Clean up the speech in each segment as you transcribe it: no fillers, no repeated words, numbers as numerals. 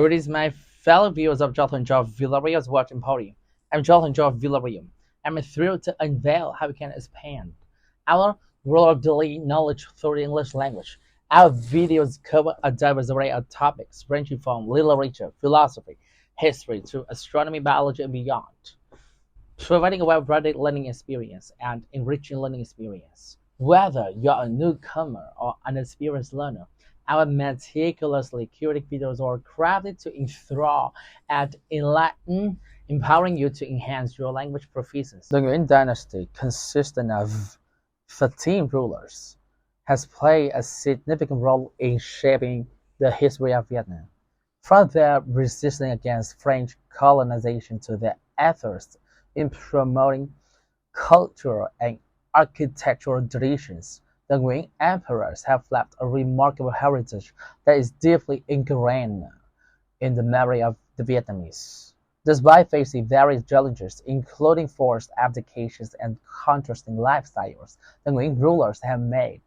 Greetings, my fellow viewers of Jonathan Joe Villarreal's Watch Emporium. I'm Jonathan Joe Villarreal. I'm thrilled to unveil how we can expand our world of daily knowledge through the English language. Our videos cover a diverse array of topics ranging from literature, philosophy, history to astronomy, biology, and beyond, providing a well-rounded learning experience and enriching learning experience. Whether you're a newcomer or an experienced learner, our meticulously curated videos are crafted to enthrall and enlighten, empowering you to enhance your language proficiency. The Nguyen dynasty, consisting of 13 rulers, has played a significant role in shaping the history of Vietnam. From their resistance against French colonization to their efforts in promoting cultural and architectural traditions, the Nguyen emperors have left a remarkable heritage that is deeply ingrained in the memory of the Vietnamese. Despite facing various challenges, including forced abdications and contrasting lifestyles, the Nguyen rulers have made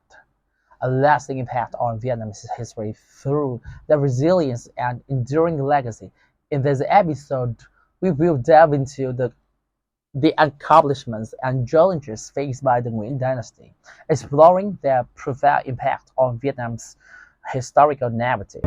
a lasting impact on Vietnam's history through their resilience and enduring legacy. In this episode, we will delve into the accomplishments and challenges faced by the Nguyen dynasty, exploring their profound impact on Vietnam's historical narrative.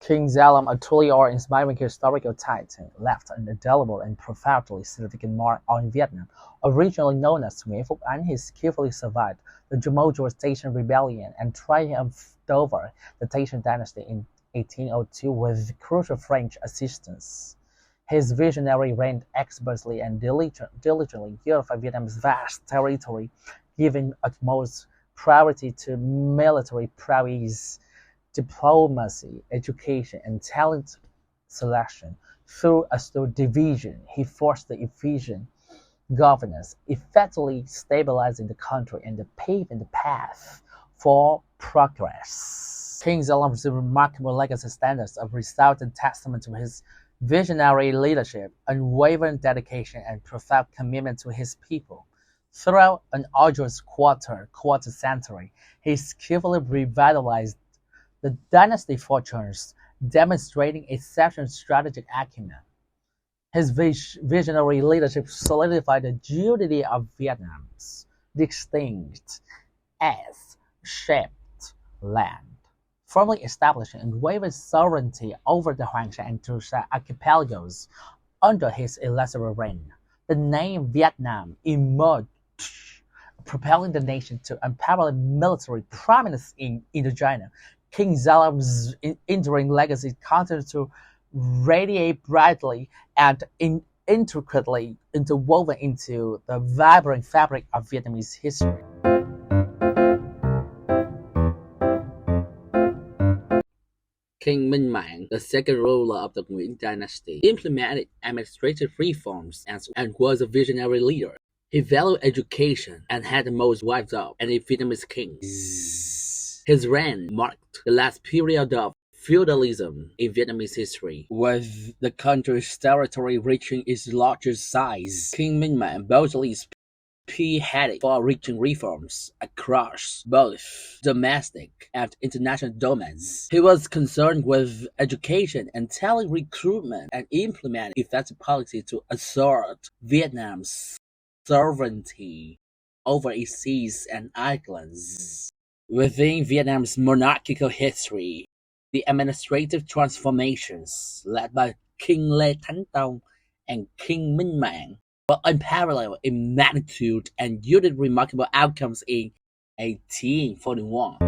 King Zalom, a truly awe-inspiring historical titan, left an indelible and profoundly significant mark on Vietnam. Originally known as Nguyen Phuc Anh, he skillfully survived the tumultuous Tatian rebellion and triumphed over the Tatian dynasty in 1802 with crucial French assistance. His visionary reign expertly and diligently unified Vietnam's vast territory, giving utmost priority to military prowess, diplomacy, education, and talent selection. Through astute division, he forced the efficient governance, effectively stabilizing the country and paving the path for progress. King Zalom's remarkable legacy stands a resounding testament to his visionary leadership, unwavering dedication, and profound commitment to his people. Throughout an arduous quarter century, he skillfully revitalized the dynasty fortunes, demonstrating exceptional strategic acumen. His visionary leadership solidified the unity of Vietnam's distinct as shaped land, firmly establishing unwavering sovereignty over the Hoang Sa and Tu Sa archipelagos under his illustrious reign. The name Vietnam emerged, propelling the nation to unparalleled military prominence in Indochina. King Zalom's enduring legacy continues to radiate brightly and intricately interwoven into the vibrant fabric of Vietnamese history. King Minh Mang, the second ruler of the Nguyen dynasty, implemented administrative reforms and was a visionary leader. He valued education and had the most wives of any Vietnamese king. His reign marked the last period of feudalism in Vietnamese history, with the country's territory reaching its largest size. King Minh Mang boldly spearheaded far-reaching reforms across both domestic and international domains. He was concerned with education and talent recruitment and implemented effective policies to assert Vietnam's sovereignty over its seas and islands. Within Vietnam's monarchical history, the administrative transformations led by King Lê Thánh Tông and King Minh Mang were unparalleled in magnitude and yielded remarkable outcomes in 1841.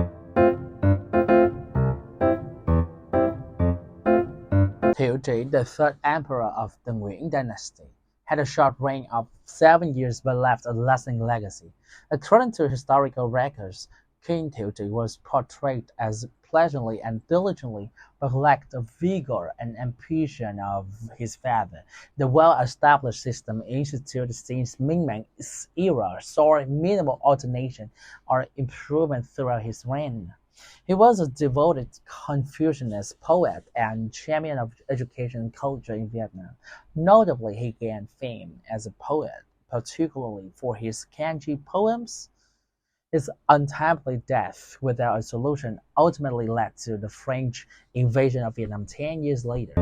Thiệu Trị, the third emperor of the Nguyen dynasty, had a short reign of 7 years but left a lasting legacy. According to historical records, King Thiệu Trị was portrayed as pleasantly and diligently, but lacked the vigor and ambition of his father. The well-established system instituted since Minh Mang's era saw minimal alternation or improvement throughout his reign. He was a devoted Confucianist poet and champion of education and culture in Vietnam. Notably, he gained fame as a poet, particularly for his kanji poems. His untimely death without a solution ultimately led to the French invasion of Vietnam 10 years later.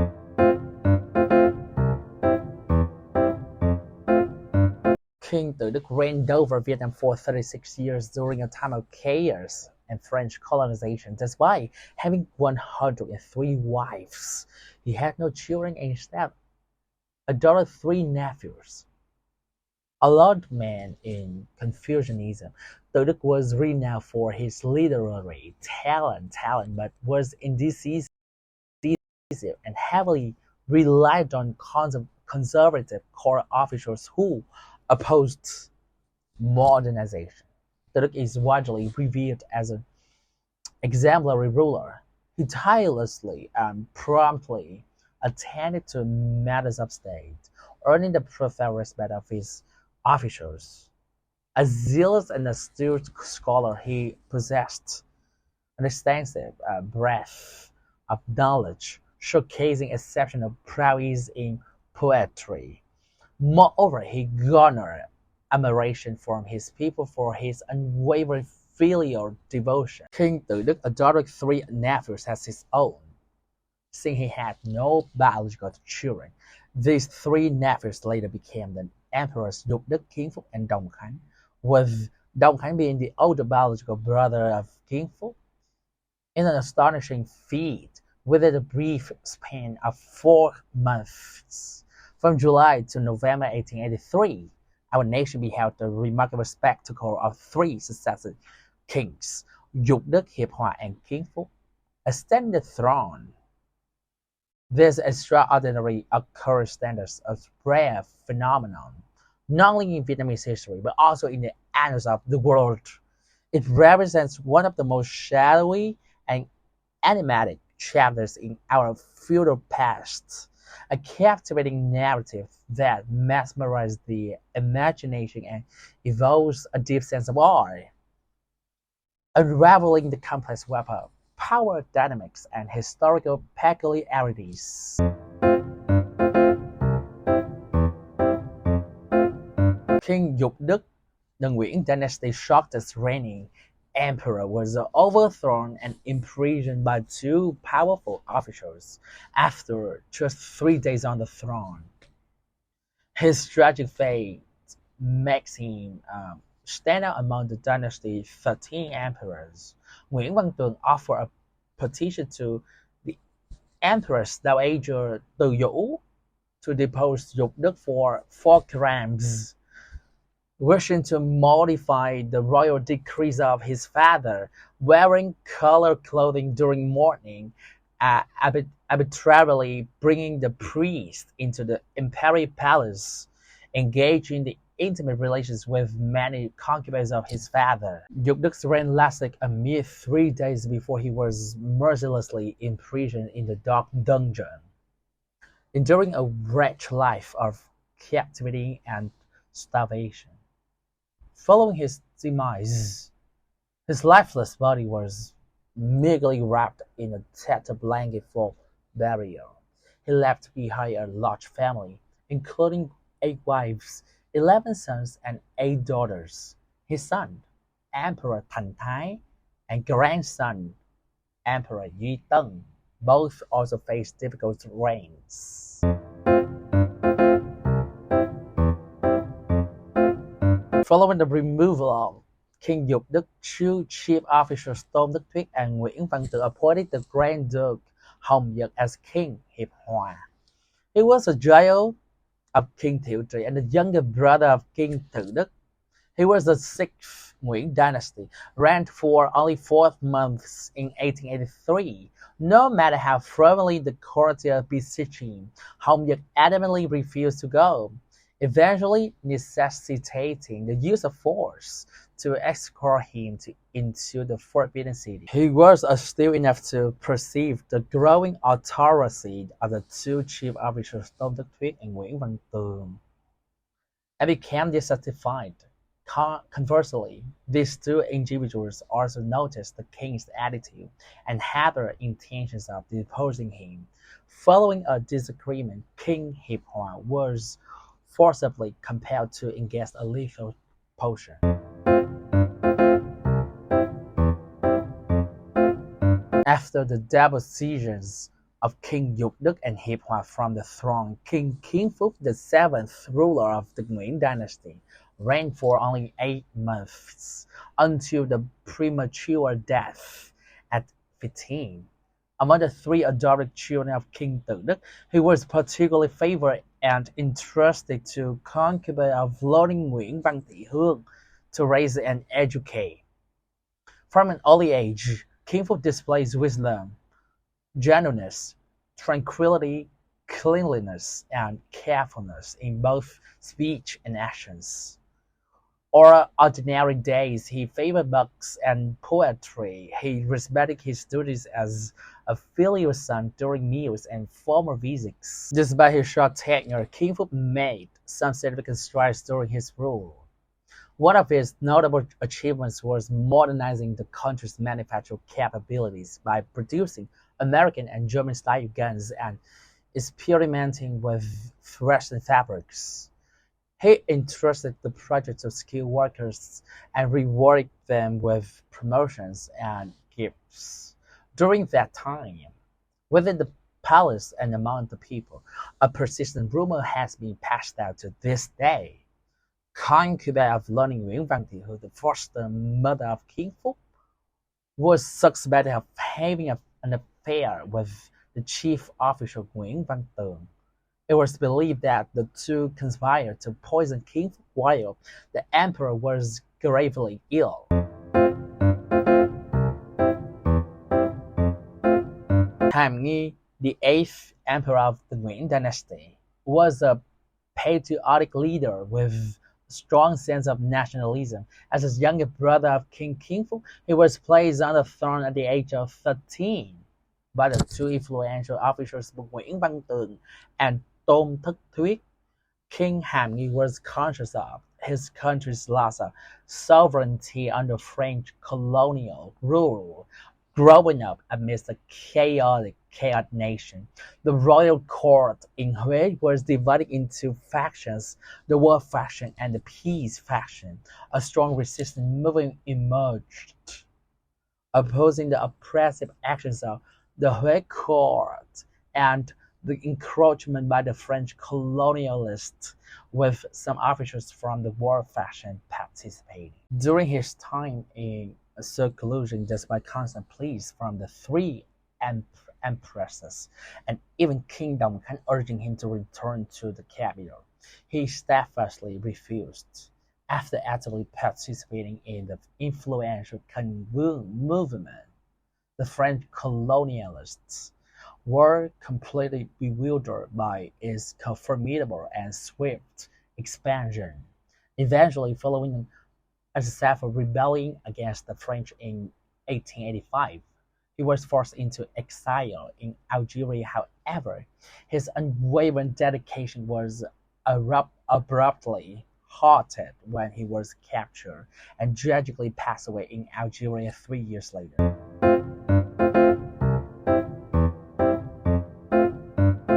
King Tự Đức reigned over Vietnam for 36 years during a time of chaos and French colonization. Despite having 103 wives, he had no children and instead adored three nephews. A learned man in Confucianism, Tự Đức was renowned for his literary talent, but was indecisive and heavily relied on conservative court officials who opposed modernization. Tự Đức is widely revered as an exemplary ruler. He tirelessly and promptly attended to matters of state, earning the profound respect of his officers. A zealous and astute scholar, he possessed an extensive breadth of knowledge, showcasing exceptional prowess in poetry. Moreover, he garnered admiration from his people for his unwavering filial devotion. King Tự Đức adored three nephews as his own, since he had no biological children. These three nephews later became the emperors Dục Đức, Kiến Phúc, and Đồng Khánh, with Đồng Khánh being the older biological brother of Kiến Phúc. In an astonishing feat, within a brief span of 4 months, from July to November 1883, our nation beheld the remarkable spectacle of three successive kings, Dục Đức, Hiệp Hòa, and Kiến Phúc, ascending the throne. This extraordinary occurrence stands as a rare phenomenon, not only in Vietnamese history, but also in the annals of the world. It represents one of the most shadowy and enigmatic chapters in our feudal past, a captivating narrative that mesmerizes the imagination and evokes a deep sense of awe. Unraveling the complex web of power dynamics and historical peculiarities. King Dục Đức, the Nguyễn dynasty's shortest reigning emperor, was overthrown and imprisoned by two powerful officials after just 3 days on the throne. His tragic fate makes him stand out among the dynasty's 13 emperors. Nguyễn Văn Tường offered a petition to the Empress Dowager Từ Dũ to depose Dục Đức for 4 crimes, wishing to modify the royal decrees of his father, wearing colored clothing during mourning, arbitrarily bringing the priest into the imperial palace, engaging in the intimate relations with many concubines of his father. Dục Đức reign lasted a mere 3 days before he was mercilessly imprisoned in the dark dungeon, enduring a wretched life of captivity and starvation. Following his demise, his lifeless body was meagerly wrapped in a tattered blanket for burial. He left behind a large family, including 8 wives, 11 sons, and 8 daughters. His son, Emperor Thành Thái, and grandson, Emperor Duy Tân, both also faced difficult reigns. Following the removal of King Dục Đức, two chief officers Tôn Đức Thuyết and Nguyễn Văn Tự appointed the Grand Duke Hồng Nhật as King Hiệp Hòa. He was a child of King Thiệu Trị and the younger brother of King Tự Đức. He was the 6th Nguyễn dynasty, reigned for only 4 months in 1883. No matter how firmly the courtier besieged him, Hồng Nhật adamantly refused to go, eventually necessitating the use of force to escort him into the Forbidden City. He was astute enough to perceive the growing authority of the two chief officers Tôn Đức Thuyết and Nguyễn Văn Tường, and became dissatisfied. Conversely, these two individuals also noticed the king's attitude and had the intentions of deposing him. Following a disagreement, King Hiệp Hòa was forcibly compelled to ingest a lethal potion. After the depositions of King Dục Đức and Hiệp Hòa from the throne, King Kiến Phúc, the seventh ruler of the Nguyễn dynasty, reigned for only 8 months, until the premature death at 15. Among the three adopted children of King Tự Đức, he was particularly favored and entrusted to concubine of Lording Nguyễn Văn Thị Hương to raise and educate. From an early age, King Phúc displays wisdom, gentleness, tranquility, cleanliness, and carefulness in both speech and actions. On ordinary days, he favored books and poetry. He respected his duties as a filial son during meals and formal visits. Despite his short tenure, King Phúc made some significant strides during his rule. One of his notable achievements was modernizing the country's manufacturing capabilities by producing American and German-style guns and experimenting with Western fabrics. He entrusted the project to skilled workers and rewarded them with promotions and gifts. During that time, within the palace and among the people, a persistent rumor has been passed down to this day. Concubine of Lording Nguyễn Văn Thị Hương, the foster mother of King Phúc, was suspected of having an affair with the chief official Nguyễn Văn Tường. It was believed that the two conspired to poison King Phúc while the emperor was gravely ill. Hàm Nghi, the eighth emperor of the Nguyễn dynasty, was a patriotic leader with a strong sense of nationalism. As his younger brother of King Kiến Phúc, he was placed on the throne at the age of 13 by the two influential officers Nguyễn Văn Tường and Tôn Thất Thuyết. King Hàm Nghi was conscious of his country's loss of sovereignty under French colonial rule. Growing up amidst a chaotic nation, the royal court in Huế was divided into factions: the war faction and the peace faction. A strong resistance movement emerged, opposing the oppressive actions of the Huế court and the encroachment by the French colonialists, with some officers from the war faction participating. During his time in seclusion, despite constant pleas from the three empresses and even King Đồng Khánh urging him to return to the capital, he steadfastly refused. After actively participating in the influential Càn Vương movement, the French colonialists were completely bewildered by its formidable and swift expansion. Eventually, following a successful rebellion against the French in 1885, he was forced into exile in Algeria. However, his unwavering dedication was abruptly halted when he was captured and tragically passed away in Algeria 3 years later.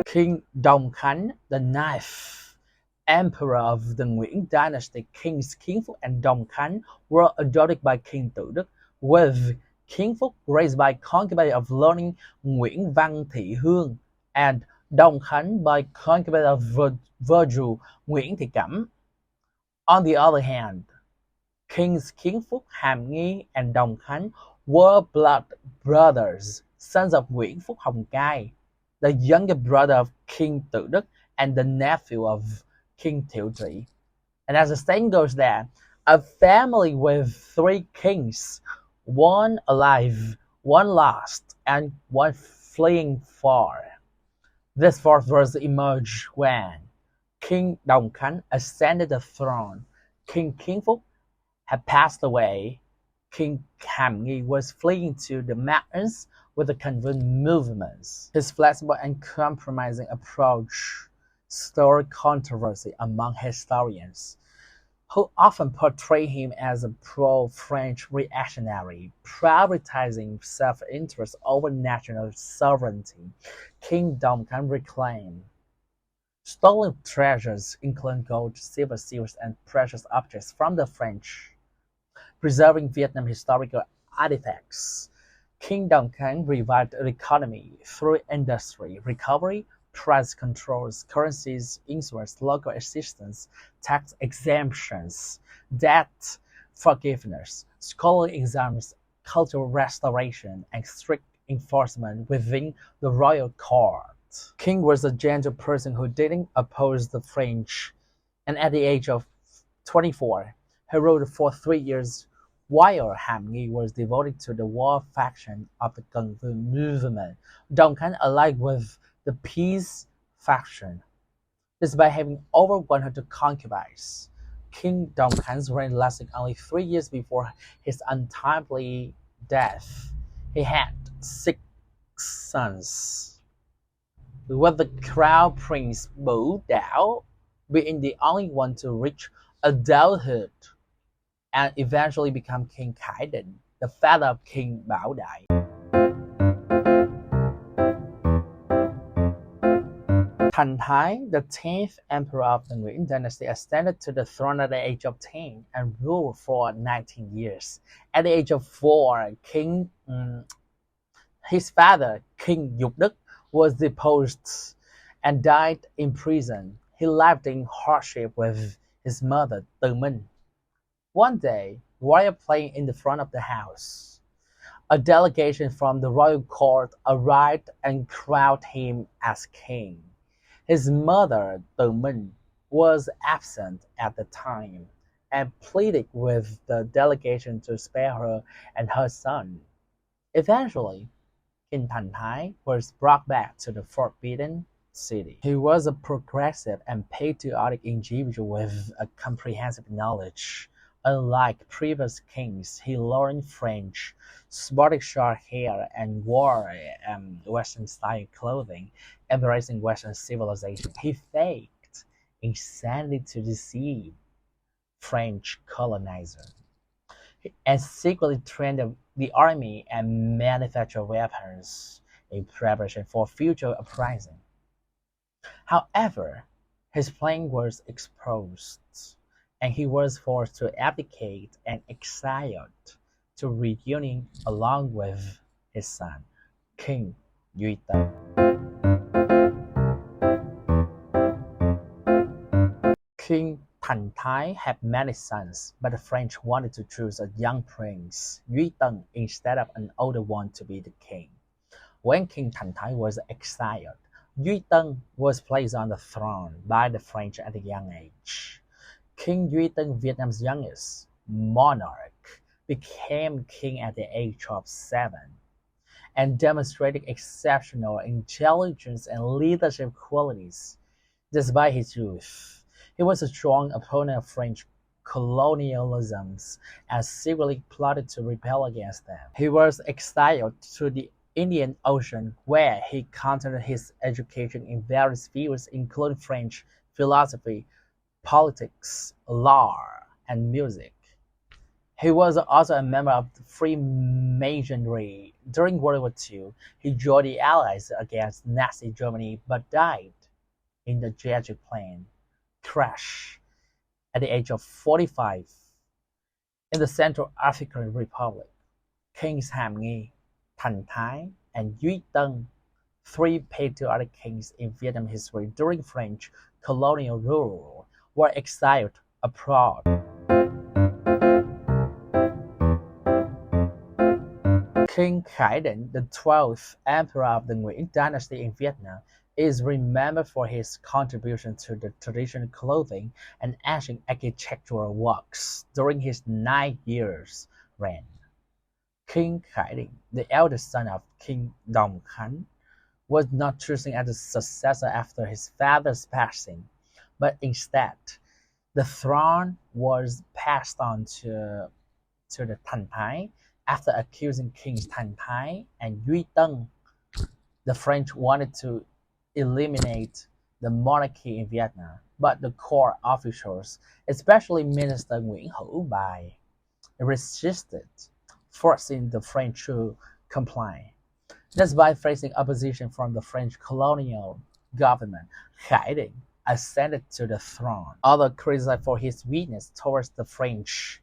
King Đồng Khánh, the ninth emperor of the Nguyễn dynasty, Kings Kiến Phúc and Đồng Khánh were adopted by King Tự Đức, with Kiến Phúc raised by concubine of Lording Nguyễn Văn Thị Hương and Đồng Khánh by concubine of Virgil Nguyễn Thị Cẩm. On the other hand, Kings Kiến Phúc, Hàm Nghi, and Đồng Khánh were blood brothers, sons of Nguyễn Phúc Hồng Cai, the younger brother of King Tự Đức and the nephew of King Thiệu Trị. And as the saying goes that a family with three kings, one alive, one lost, and one fleeing far. This fourth verse emerged when King Đồng Khánh ascended the throne. King Kiến Phúc had passed away. King Hàm Nghi was fleeing to the mountains with the Càn Vương movements. His flexible and compromising approach stirred controversy among historians, who often portray him as a pro-French reactionary, prioritizing self-interest over national sovereignty. King Đồng Khánh reclaimed stolen treasures, including gold, silver, seals, and precious objects from the French, preserving Vietnam historical artifacts. King Duncan revived the economy through industry recovery, price controls, currencies insurance, local assistance, tax exemptions, debt forgiveness, scholarly exams, cultural restoration, and strict enforcement within the royal court. King was a gentle person who didn't oppose the French, and at the age of 24, he ruled for 3 years while Hàm Nghi was devoted to the war faction of the Cần Vương movement. Duncan allied with the peace faction, despite having over 100 concubines. King Duncan's reign lasted only 3 years before his untimely death. He had 6 sons, with the crown prince Bửu Đảo being the only one to reach adulthood and eventually become King Khải Định, the father of King Bảo Đại. Thành Thái, the 10th emperor of the Nguyễn dynasty, ascended to the throne at the age of 10 and ruled for 19 years. At the age of 4, his father, King Dục Đức, was deposed and died in prison. He lived in hardship with his mother, Từ Minh. One day, while playing in the front of the house, a delegation from the royal court arrived and crowned him as king. His mother, Từ Minh, was absent at the time and pleaded with the delegation to spare her and her son. Eventually, King Thành Thái was brought back to the Forbidden City. He was a progressive and patriotic individual with a comprehensive knowledge. Unlike previous kings, he learned French, sported short hair, and wore Western-style clothing, embracing Western civilization. He faked insanity to deceive French colonizers, and secretly trained the army and manufactured weapons in preparation for future uprising. However, his plan was exposed, and he was forced to abdicate and exiled to reunion along with his son, King Duy Tân. King Thành Thái had many sons, but the French wanted to choose a young prince, Duy Tân, instead of an older one to be the king. When King Thành Thái was exiled, Duy Tân was placed on the throne by the French at a young age. King Duy Tân, Vietnam's youngest monarch, became king at the age of 7 and demonstrated exceptional intelligence and leadership qualities. Despite his youth, he was a strong opponent of French colonialism and secretly plotted to rebel against them. He was exiled to the Indian Ocean, where he continued his education in various fields including French philosophy, politics, law, and music. He was also a member of the Freemasonry. During World War II, he joined the Allies against Nazi Germany but died in the Jeju plane crash at the age of 45 in the Central African Republic. Kings Hàm Nghi, Thành Thái, and Duy Tân, 3 patriotic kings in Vietnam history during French colonial rule, were exiled abroad. King Khải Định, the 12th emperor of the Nguyễn dynasty in Vietnam, is remembered for his contribution to the traditional clothing and ancient architectural works during his 9 years reign. King Khải Định, the eldest son of King Đồng Khánh, was not chosen as the successor after his father's passing, but instead, the throne was passed on to the Thành Thái. After accusing Kings Thành Thái and Duy Tân, the French wanted to eliminate the monarchy in Vietnam, but the court officials, especially Minister Nguyễn Hữu Bài, resisted, forcing the French to comply. Despite facing opposition from the French colonial government, Khải Định ascended to the throne. Although criticized for his weakness towards the French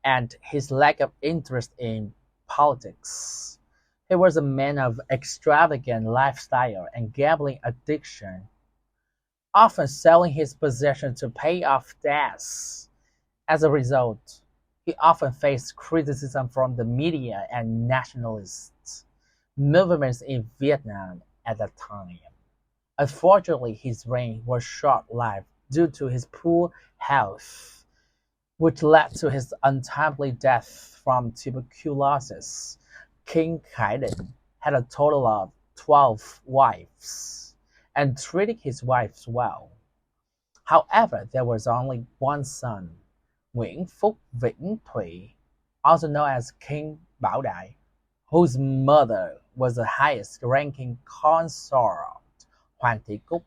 and his lack of interest in politics, He was a man of extravagant lifestyle and gambling addiction, often selling his possessions to pay off debts. As a result, he often faced criticism from the media and nationalist movements in Vietnam at that time. Unfortunately, his reign was short-lived due to his poor health, which led to his untimely death from tuberculosis. King Khaden had a total of 12 wives and treated his wives well. However, there was only one son, Nguyễn Phúc Vĩnh Thụy, also known as King Bảo Đại, whose mother was the highest-ranking consort, Hoàng Thị Cúc.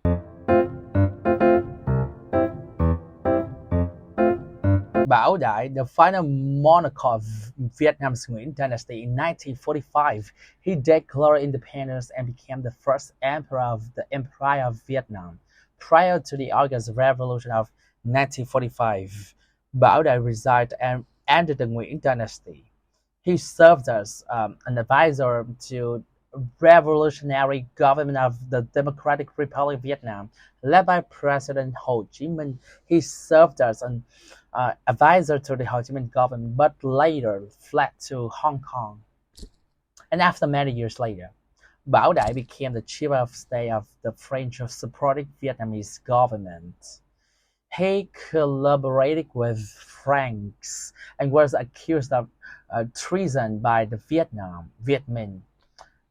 Bảo Đại, the final monarch of Vietnam's Nguyen dynasty in 1945, he declared independence and became the first emperor of the Empire of Vietnam. Prior to the August Revolution of 1945, Bảo Đại resigned and ended the Nguyen dynasty. He served as an advisor to revolutionary government of the Democratic Republic of Vietnam, led by President Ho Chi Minh. He served as an advisor to the Ho Chi Minh government, but later fled to Hong Kong. And after many years later, Bảo Đại became the chief of state of the French supporting Vietnamese government. He collaborated with Franks and was accused of treason by the Viet Minh.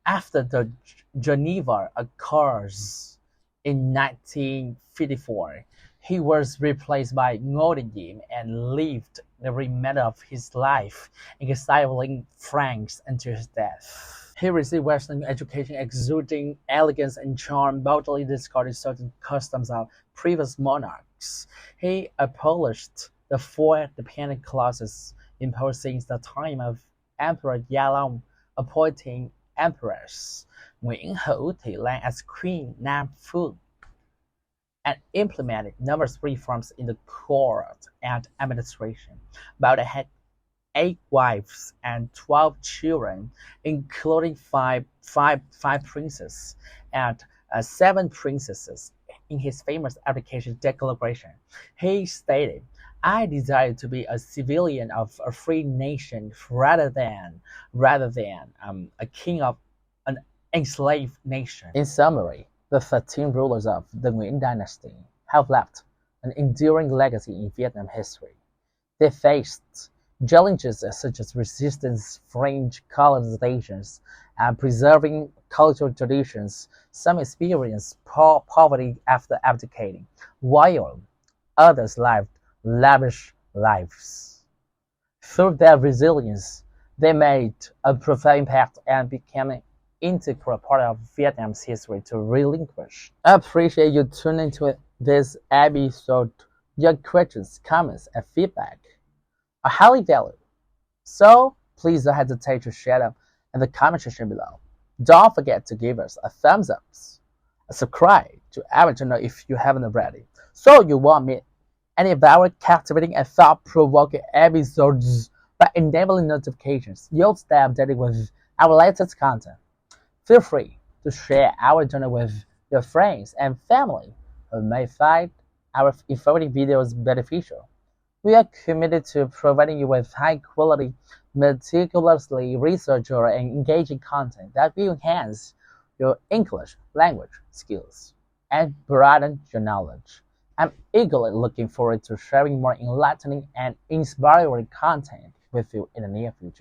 After the Geneva Accords in 1954, he was replaced by Ngô Đình Diệm and lived the remainder of his life exiling Franks until his death. He received Western education exuding elegance and charm, boldly discarded certain customs of previous monarchs. He abolished the 4 dependent clauses imposed since the time of Emperor Gia Long, appointing Empress Nguyễn Hữu Thị Lan as Queen Nam Phu, and implemented numerous reforms in the court and administration. Bảo Đại had 8 wives and 12 children, including five princes and 7 princesses. In his famous abdication declaration, he stated, "I desire to be a civilian of a free nation rather than a king of an enslaved nation." In summary, the 13 rulers of the Nguyen dynasty have left an enduring legacy in Vietnam history. They faced challenges such as resistance, French colonizations, and preserving cultural traditions. Some experienced poverty after abdicating, while others lived lavish lives. Through their resilience, they made a profound impact and became an integral part of Vietnam's history to relinquish. I appreciate you tuning to this episode. Your questions, comments, and feedback are highly valued. So please don't hesitate to share them in the comment section below. Don't forget to give us a thumbs up, a subscribe to our channel if you haven't already, so you won't miss any of our captivating and thought-provoking episodes. By enabling notifications, you'll stay updated with our latest content. Feel free to share our channel with your friends and family who may find our informative videos beneficial. We are committed to providing you with high-quality, meticulously researched and engaging content that will enhance your English language skills and broaden your knowledge. I'm eagerly looking forward to sharing more enlightening and inspiring content with you in the near future.